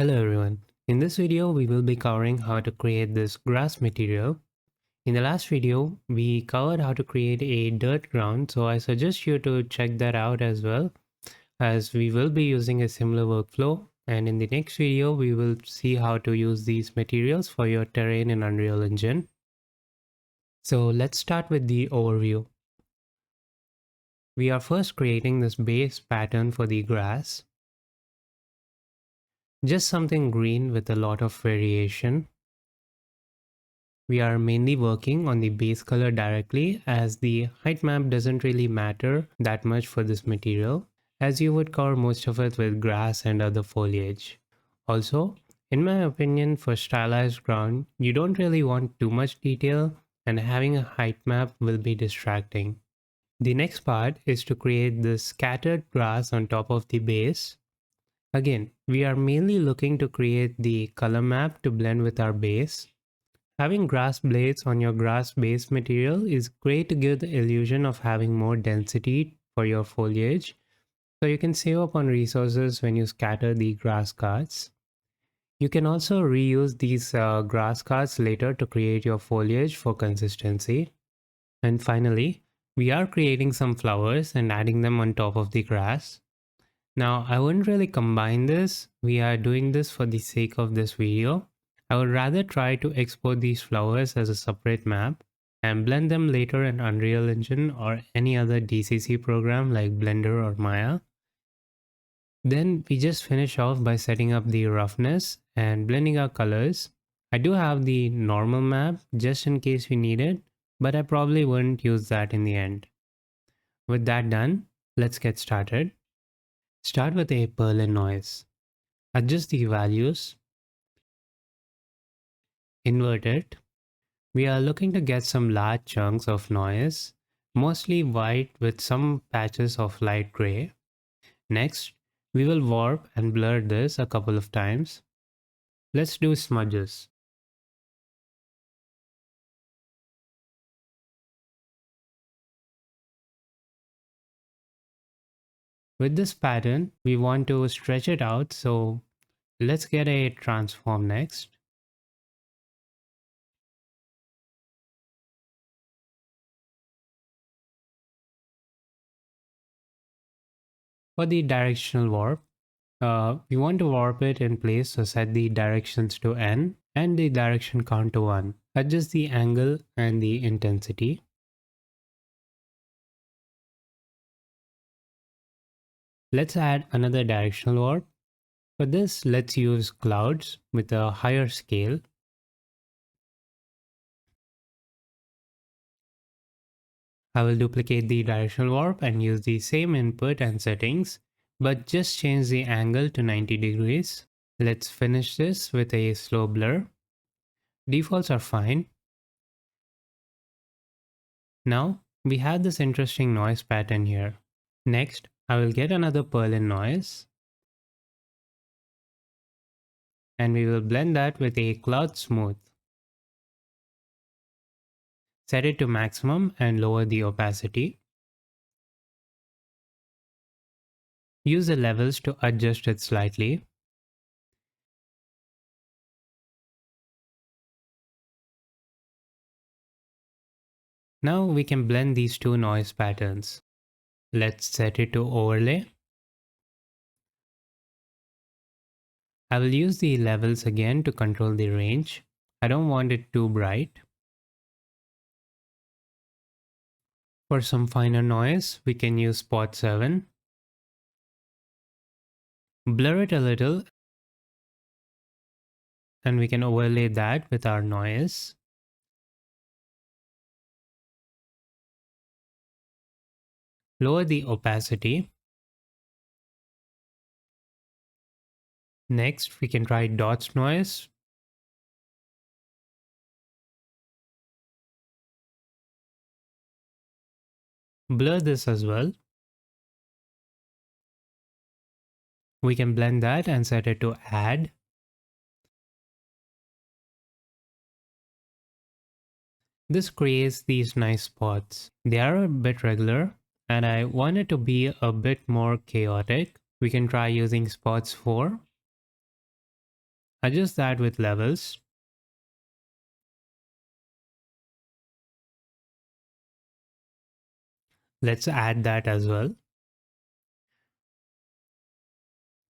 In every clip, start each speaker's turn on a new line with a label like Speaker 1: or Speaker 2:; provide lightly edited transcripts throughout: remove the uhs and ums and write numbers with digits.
Speaker 1: Hello everyone. In this video, we will be covering how to create this grass material. In the last video, we covered how to create a dirt ground, so I suggest you to check that out as well, as we will be using a similar workflow. And in the next video, we will see how to use these materials for your terrain in Unreal Engine. So let's start with the overview. We are first creating this base pattern for the grass. Just something green with a lot of variation. We are mainly working on the base color directly, as the height map doesn't really matter that much for this material, as you would cover most of it with grass and other foliage. Also, in my opinion, for stylized ground, you don't really want too much detail, and having a height map will be distracting. The next part is to create this scattered grass on top of the base. Again, we are mainly looking to create the color map to blend with our base. Having grass blades on your grass base material is great to give the illusion of having more density for your foliage, so you can save up on resources when you scatter the grass cards. You can also reuse these grass cards later to create your foliage for consistency. And finally, we are creating some flowers and adding them on top of the grass. Now, I wouldn't really combine this. We are doing this for the sake of this video. I would rather try to export these flowers as a separate map and blend them later in Unreal Engine or any other DCC program like Blender or Maya. Then we just finish off by setting up the roughness and blending our colors. I do have the normal map just in case we need it, but I probably wouldn't use that in the end. With that done, let's get started. Start with a Perlin noise. Adjust the values, invert it. We are looking to get some large chunks of noise, mostly white with some patches of light gray. Next, we will warp and blur this a couple of times. Let's do smudges. With this pattern, we want to stretch it out, so let's get a transform next. For the directional warp, we want to warp it in place, so set the directions to N and the direction count to 1. Adjust the angle and the intensity. Let's add another directional warp. For this, let's use clouds with a higher scale. I will duplicate the directional warp and use the same input and settings, but just change the angle to 90 degrees. Let's finish this with a slow blur. Defaults are fine. Now, we have this interesting noise pattern here. Next, I will get another Perlin noise, and we will blend that with a cloud smooth. Set it to maximum and lower the opacity. Use the levels to adjust it slightly. Now we can blend these two noise patterns. Let's set it to overlay. I will use the levels again to control the range. I don't want it too bright. For some finer noise, we can use spot 7. Blur it a little, and we can overlay that with our noise. Lower the opacity. Next, we can try dots noise. Blur this as well. We can blend that and set it to add. This creates these nice spots. They are a bit regular, and I want it to be a bit more chaotic. We can try using spots 4. Adjust that with levels. Let's add that as well.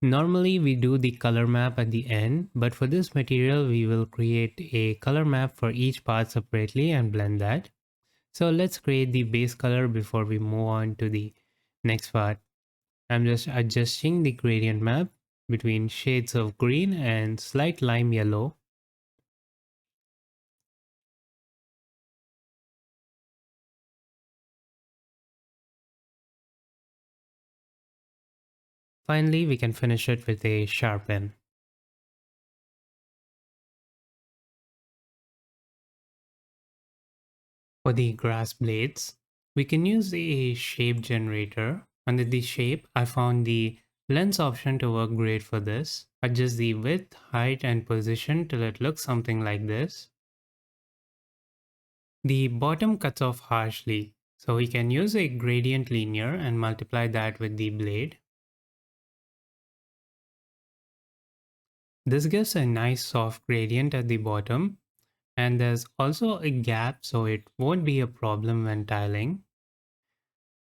Speaker 1: Normally we do the color map at the end, but for this material we will create a color map for each part separately and blend that. So let's create the base color before we move on to the next part. I'm just adjusting the gradient map between shades of green and slight lime yellow. Finally, we can finish it with a sharpen. For the grass blades, we can use a shape generator. Under the shape, I found the lens option to work great for this. Adjust the width, height and position till it looks something like this. The bottom cuts off harshly, so we can use a gradient linear and multiply that with the blade. This gives a nice soft gradient at the bottom, and there's also a gap so it won't be a problem when tiling.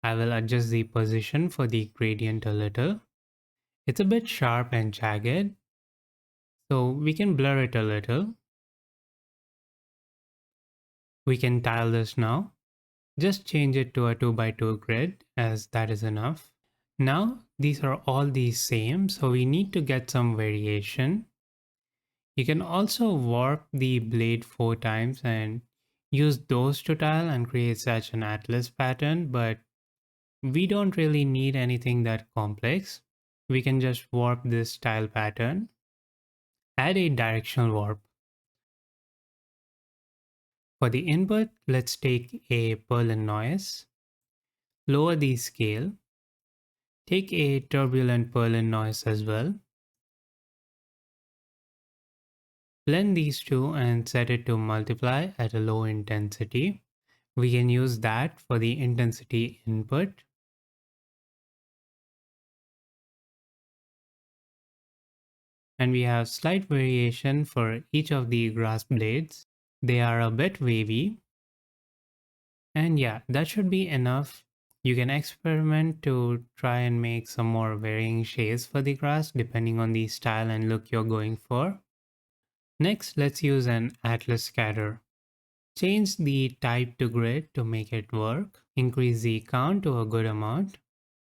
Speaker 1: I will adjust the position for the gradient a little. It's a bit sharp and jagged, so we can blur it a little. We can tile this now. Just change it to a 2 by 2 grid as that is enough. Now these are all the same, so we need to get some variation. You can also warp the blade 4 times and use those to tile and create such an atlas pattern, but we don't really need anything that complex. We can just warp this tile pattern. Add a directional warp. For the input, let's take a Berlin noise. Lower the scale. Take a turbulent Berlin noise as well. Blend these two and set it to multiply at a low intensity. We can use that for the intensity input. And we have slight variation for each of the grass blades. They are a bit wavy. And yeah, that should be enough. You can experiment to try and make some more varying shades for the grass depending on the style and look you're going for. Next, let's use an atlas scatter. Change the type to grid to make it work. Increase the count to a good amount.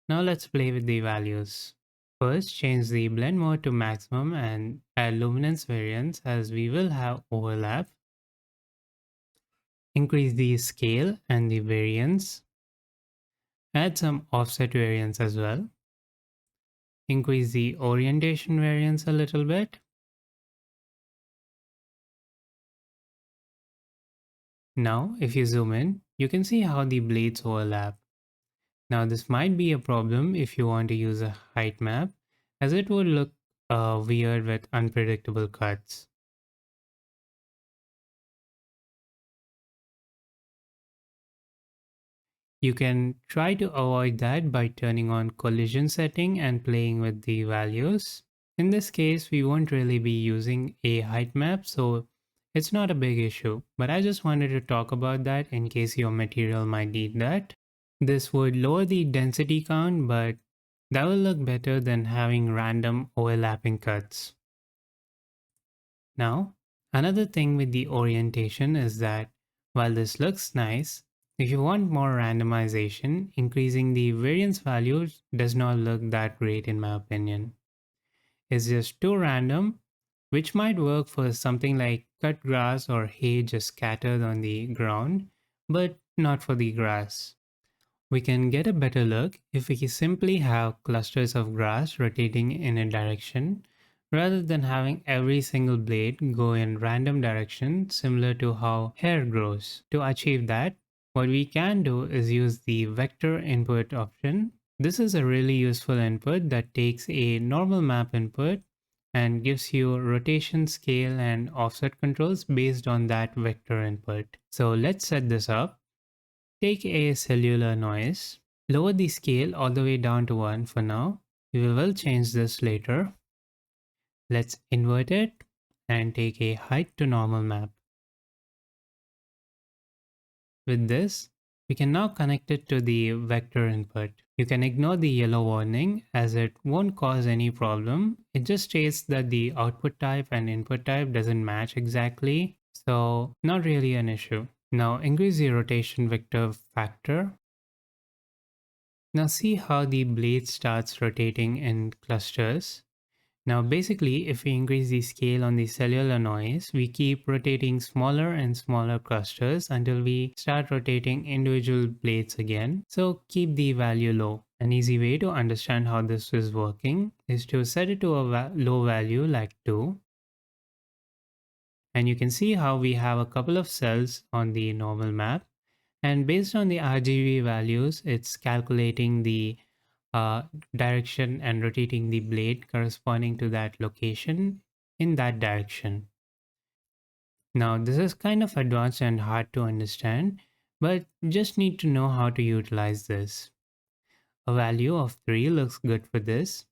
Speaker 1: Now let's play with the values. First, change the blend mode to maximum and add luminance variance as we will have overlap. Increase the scale and the variance. Add some offset variance as well. Increase the orientation variance a little bit. Now, if you zoom in, you can see how the blades overlap. Now, this might be a problem if you want to use a height map, as it would look weird with unpredictable cuts. You can try to avoid that by turning on collision setting and playing with the values. In this case, we won't really be using a height map, so it's not a big issue. But I just wanted to talk about that in case your material might need that. This would lower the density count, but that will look better than having random overlapping cuts. Now, another thing with the orientation is that while this looks nice, if you want more randomization, increasing the variance values does not look that great in my opinion. It's just too random, which might work for something like cut grass or hay just scattered on the ground, but not for the grass. We can get a better look if we simply have clusters of grass rotating in a direction rather than having every single blade go in random direction similar to how hair grows. To achieve that, what we can do is use the vector input option. This is a really useful input that takes a normal map input and gives you rotation, scale, and offset controls based on that vector input. So let's set this up. Take a cellular noise, lower the scale all the way down to 1 for now. We will change this later. Let's invert it. and take a height to normal map. With this, we can now connect it to the vector input. You can ignore the yellow warning as it won't cause any problem. It just states that the output type and input type doesn't match exactly, so not really an issue. Now increase the rotation vector factor. Now see how the blade starts rotating in clusters. Now basically, if we increase the scale on the cellular noise, we keep rotating smaller and smaller clusters until we start rotating individual blades again. So keep the value low. An easy way to understand how this is working is to set it to a low value like 2. And you can see how we have a couple of cells on the normal map. And based on the RGB values, it's calculating the uh, direction and rotating the blade corresponding to that location in that direction. Now, this is kind of advanced and hard to understand, but just need to know how to utilize this. A value of 3 looks good for this.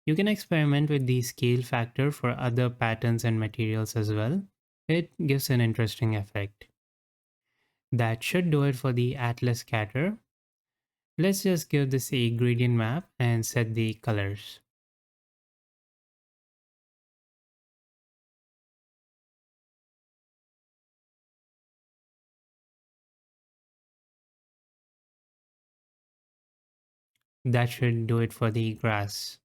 Speaker 1: You can experiment with the scale factor for other patterns and materials as well. It gives an interesting effect. That should do it for the Atlas scatter. Let's just give this a gradient map and set the colors. That should do it for the grass.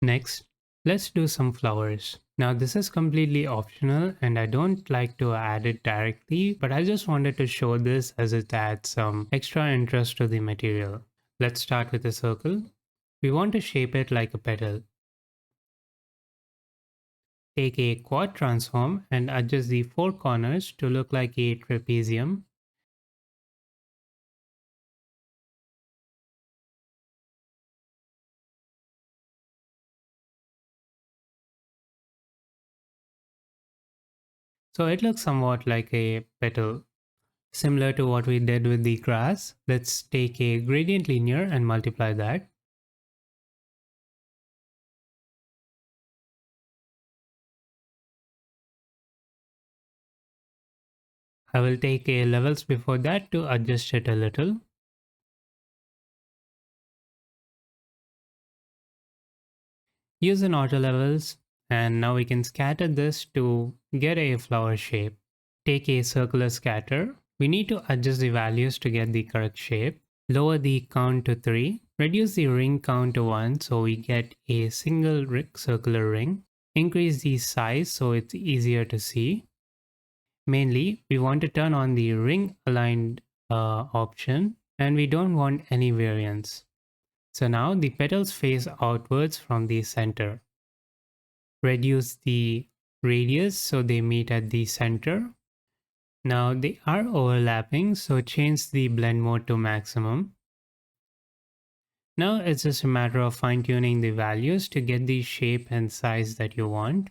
Speaker 1: Next, let's do some flowers. Now this is completely optional and I don't like to add it directly, but I just wanted to show this as it adds some extra interest to the material. Let's start with a circle. We want to shape it like a petal. Take a quad transform and adjust the 4 corners to look like a trapezium. So it looks somewhat like a petal. Similar to what we did with the grass, let's take a gradient linear and multiply that. I will take a levels before that to adjust it a little. Use an auto levels and now we can scatter this to get a flower shape. Take a circular scatter. We need to adjust the values to get the correct shape. Lower the count to 3. Reduce the ring count to 1 so we get a single circular ring. Increase the size so it's easier to see. Mainly, we want to turn on the ring aligned option and we don't want any variance. So now the petals face outwards from the center. Reduce the radius so they meet at the center. Now they are overlapping, so change the blend mode to maximum. Now it's just a matter of fine tuning the values to get the shape and size that you want.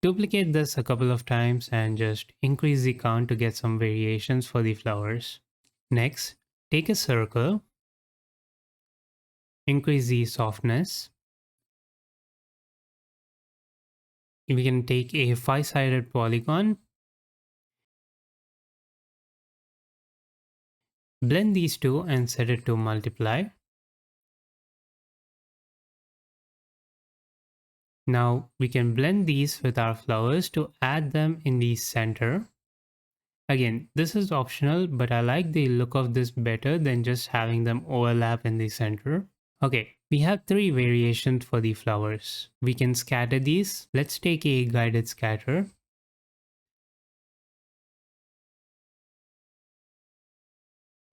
Speaker 1: Duplicate this a couple of times and just increase the count to get some variations for the flowers. Next, take a circle, increase the softness. We can take a 5-sided polygon, blend these two and set it to multiply. Now we can blend these with our flowers to add them in the center. Again, this is optional, but I like the look of this better than just having them overlap in the center. Okay, we have 3 variations for the flowers. We can scatter these. Let's take a guided scatter.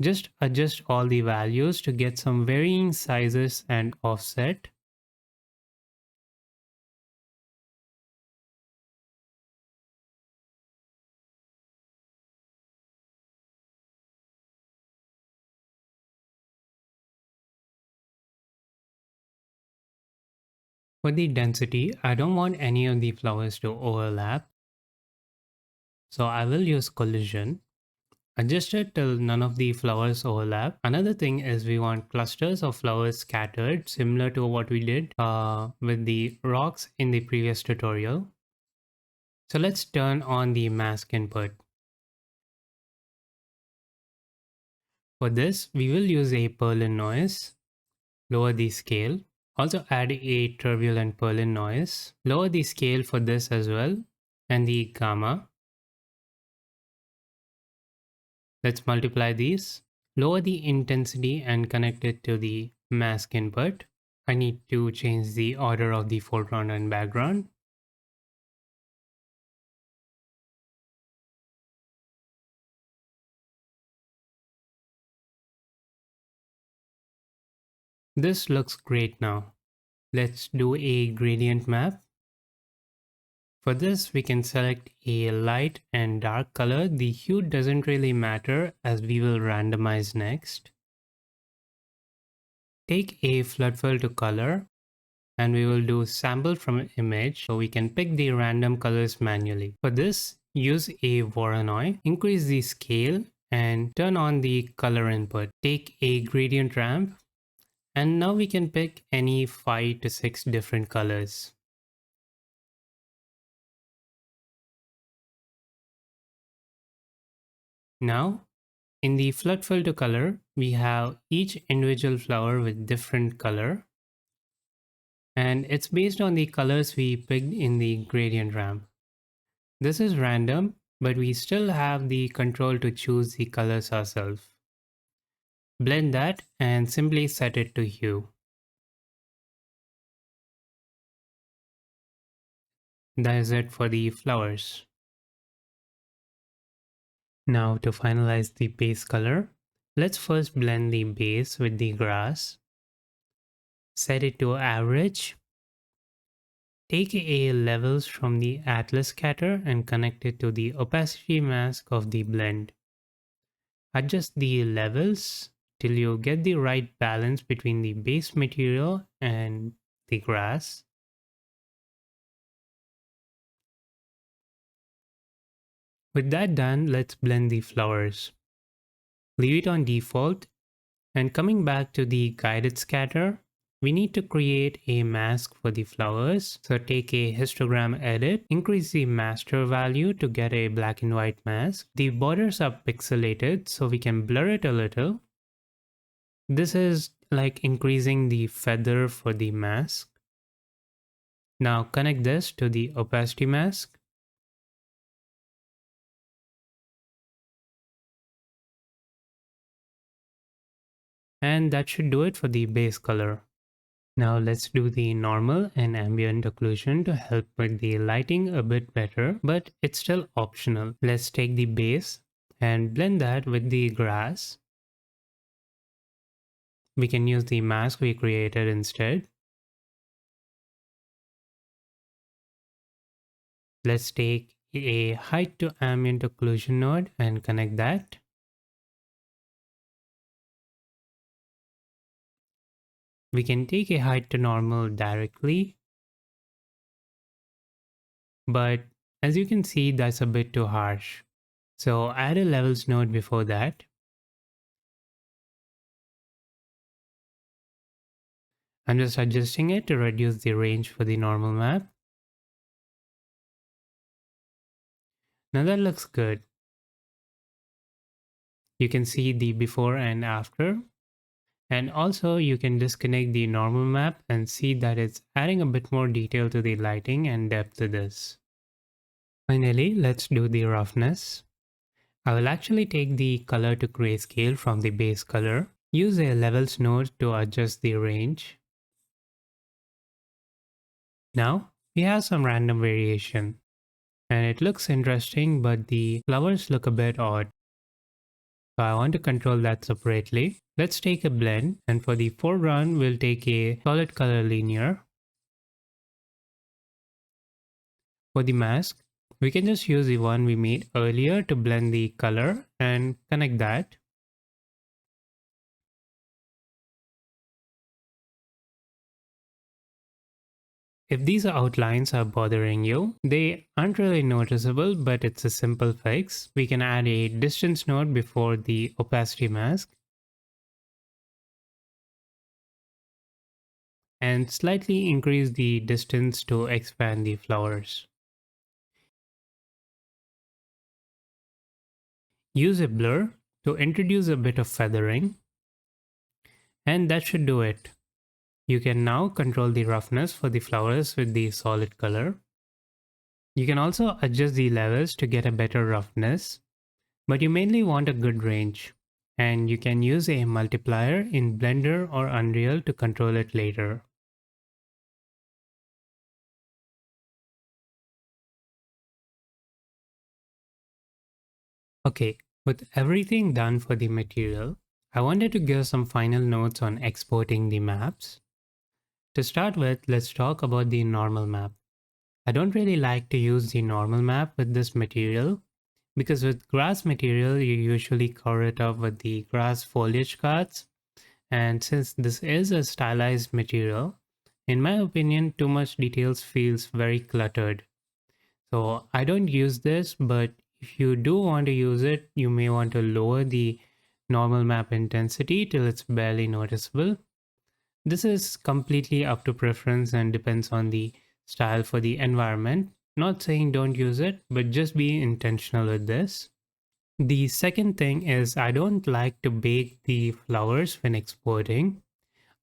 Speaker 1: Just adjust all the values to get some varying sizes and offset. For the density, I don't want any of the flowers to overlap. So I will use collision. Adjust it till none of the flowers overlap. Another thing is we want clusters of flowers scattered, similar to what we did with the rocks in the previous tutorial. So let's turn on the mask input. For this, we will use a Perlin noise. Lower the scale. Also add a turbulent Perlin noise. Lower the scale for this as well, and the gamma. Let's multiply these. Lower the intensity and connect it to the mask input. I need to change the order of the foreground and background. This looks great now. Let's do a gradient map. For this, we can select a light and dark color. The hue doesn't really matter as we will randomize next. Take a flood fill to color and we will do sample from image so we can pick the random colors manually. For this, use a Voronoi, increase the scale and turn on the color input. Take a gradient ramp and now we can pick any 5 to 6 different colors. Now, in the flood fill to color, we have each individual flower with different color. And it's based on the colors we picked in the gradient ramp. This is random, but we still have the control to choose the colors ourselves. Blend that and simply set it to hue. That is it for the flowers. Now to finalize the base color, let's first blend the base with the grass. Set it to average. Take a levels from the Atlas scatter and connect it to the opacity mask of the blend. Adjust the levels till you get the right balance between the base material and the grass. With that done, let's blend the flowers. Leave it on default, and coming back to the guided scatter, we need to create a mask for the flowers. So take a histogram edit, increase the master value to get a black and white mask. The borders are pixelated, so we can blur it a little. This is like increasing the feather for the mask. Now connect this to the opacity mask. And that should do it for the base color. Now let's do the normal and ambient occlusion to help with the lighting a bit better, but it's still optional. Let's take the base and blend that with the grass. We can use the mask we created instead. Let's take a height to ambient occlusion node and connect that. We can take a height to normal directly, but as you can see, that's a bit too harsh. So add a levels node before that. I'm just adjusting it to reduce the range for the normal map. Now that looks good. You can see the before and after. And also you can disconnect the normal map and see that it's adding a bit more detail to the lighting and depth to this. Finally, let's do the roughness. I will actually take the color to grayscale from the base color. Use a levels node to adjust the range. Now we have some random variation. And it looks interesting, but the flowers look a bit odd. So I want to control that separately. Let's take a blend, and for the foreground, we'll take a solid color linear. For the mask, we can just use the one we made earlier to blend the color and connect that. If these outlines are bothering you, they aren't really noticeable, but it's a simple fix. We can add a distance node before the opacity mask and slightly increase the distance to expand the flowers. Use a blur to introduce a bit of feathering, and that should do it. You can now control the roughness for the flowers with the solid color. You can also adjust the levels to get a better roughness, but you mainly want a good range. And you can use a multiplier in Blender or Unreal to control it later. Okay, with everything done for the material, I wanted to give some final notes on exporting the maps. To start with, let's talk about the normal map. I don't really like to use the normal map with this material because with grass material you usually cover it up with the grass foliage cards, and since this is a stylized material, in my opinion too much details feels very cluttered. So I don't use this, but if you do want to use it, you may want to lower the normal map intensity till it's barely noticeable. This is completely up to preference and depends on the style for the environment. Not saying don't use it, but just be intentional with this. The second thing is I don't like to bake the flowers when exporting.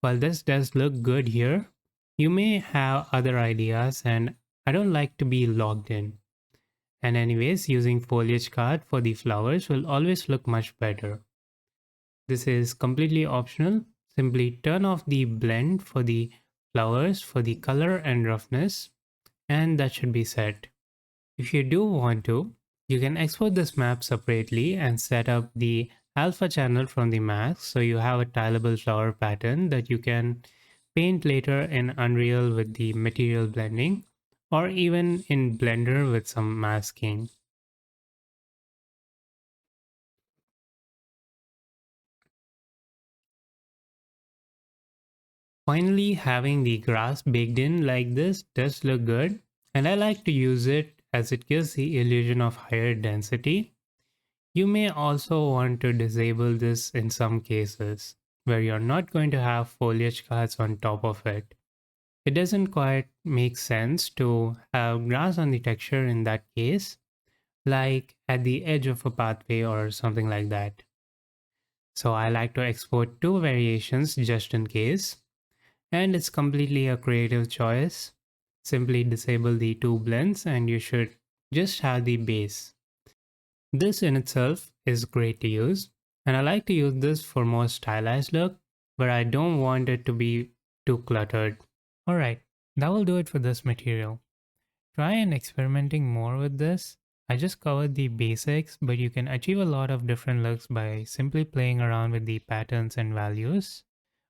Speaker 1: While this does look good here, you may have other ideas and I don't like to be logged in. And anyways, using foliage card for the flowers will always look much better. This is completely optional. Simply turn off the blend for the flowers for the color and roughness, and that should be set. If you do want to, you can export this map separately and set up the alpha channel from the mask so you have a tileable flower pattern that you can paint later in Unreal with the material blending or even in Blender with some masking. Finally, having the grass baked in like this does look good, and I like to use it as it gives the illusion of higher density. You may also want to disable this in some cases, where you're not going to have foliage cards on top of it. It doesn't quite make sense to have grass on the texture in that case, like at the edge of a pathway or something like that. So I like to export two variations just in case. And it's completely a creative choice. Simply disable the two blends and you should just have the base. This in itself is great to use, and I like to use this for more stylized look, but I don't want it to be too cluttered. Alright, that will do it for this material. Try and experimenting more with this. I just covered the basics, but you can achieve a lot of different looks by simply playing around with the patterns and values.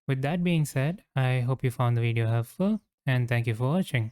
Speaker 1: With that being said, I hope you found the video helpful and thank you for watching.